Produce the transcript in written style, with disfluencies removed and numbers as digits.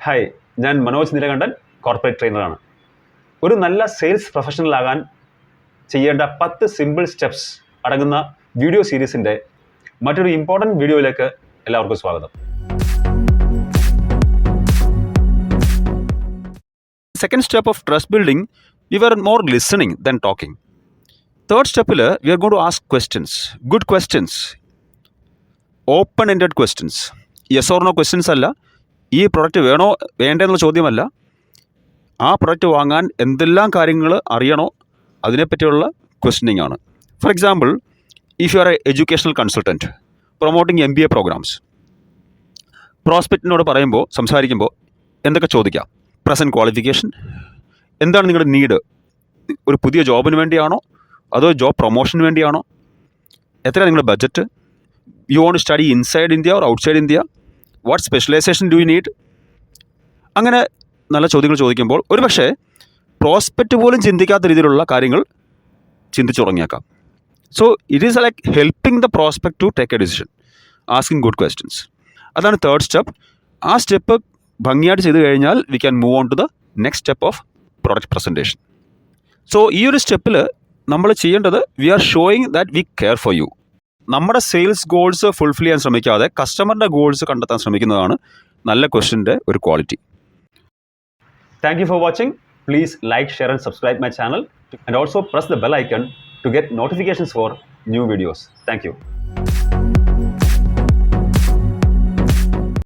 Hi, ഞാൻ Manoj നിലകണ്ഠൻ, corporate ട്രെയിനറാണ്. ഒരു നല്ല സെയിൽസ് പ്രൊഫഷണൽ ആകാൻ ചെയ്യേണ്ട 10 സിമ്പിൾ സ്റ്റെപ്സ് അടങ്ങുന്ന വീഡിയോ സീരീസിൻ്റെ മറ്റൊരു ഇമ്പോർട്ടൻറ്റ് വീഡിയോയിലേക്ക് എല്ലാവർക്കും സ്വാഗതം. Second step of trust building, we were more listening than talking. Third step, we are going to ask questions, good questions, open-ended questions. Yes or no questions അല്ല, ഈ product വേണോ വേണ്ടെന്നുള്ള ചോദ്യമല്ല, ആ product വാങ്ങാൻ എന്തെല്ലാം കാര്യങ്ങൾ അറിയണോ അതിനെപ്പറ്റിയുള്ള ക്വസ്റ്റ്യനിങ് ആണ്. For example, if you are a educational consultant promoting MBA programmes, പ്രോസ്പെക്റ്റിനോട് സംസാരിക്കുമ്പോൾ എന്തൊക്കെ ചോദിക്കാം? പ്രസൻറ്റ് ക്വാളിഫിക്കേഷൻ, എന്താണ് നിങ്ങളുടെ നീഡ്? ഒരു പുതിയ ജോബിന് വേണ്ടിയാണോ അതോ ജോബ് പ്രൊമോഷന് വേണ്ടിയാണോ? എത്രയാണ് നിങ്ങളുടെ budget? You want study inside India or outside India? What specialization do you need? അങ്ങനെ നല്ല ചോദ്യങ്ങൾ ചോദിക്കുമ്പോൾ ഒരുപക്ഷെ പ്രോസ്പെക്റ്റ് പോലും ചിന്തിക്കാത്ത രീതിയിലുള്ള കാര്യങ്ങൾ ചിന്തിച്ചു തുടങ്ങിയേക്കാം. So it is like helping the prospect to take a decision, asking good questions. അതാണ് തേർഡ് സ്റ്റെപ്പ്. ആ സ്റ്റെപ്പ് ഭംഗിയായിട്ട് ചെയ്ത് കഴിഞ്ഞാൽ we can move on to the next step of product presentation. So ഈ ഒരു സ്റ്റെപ്പിൽ നമ്മൾ ചെയ്യേണ്ടത് we are showing that we care for you. നമ്മുടെ സെയിൽസ് ഗോൾസ് ഫുൾഫിൽ ചെയ്യാൻ ശ്രമിക്കാതെ കസ്റ്റമറിൻ്റെ ഗോൾസ് കണ്ടെത്താൻ ശ്രമിക്കുന്നതാണ് നല്ല ക്വസ്റ്റ്യൻ്റെ ഒരു quality. Thank you for watching. Please like, share and subscribe my channel and also press the bell icon to get notifications for new videos. Thank you.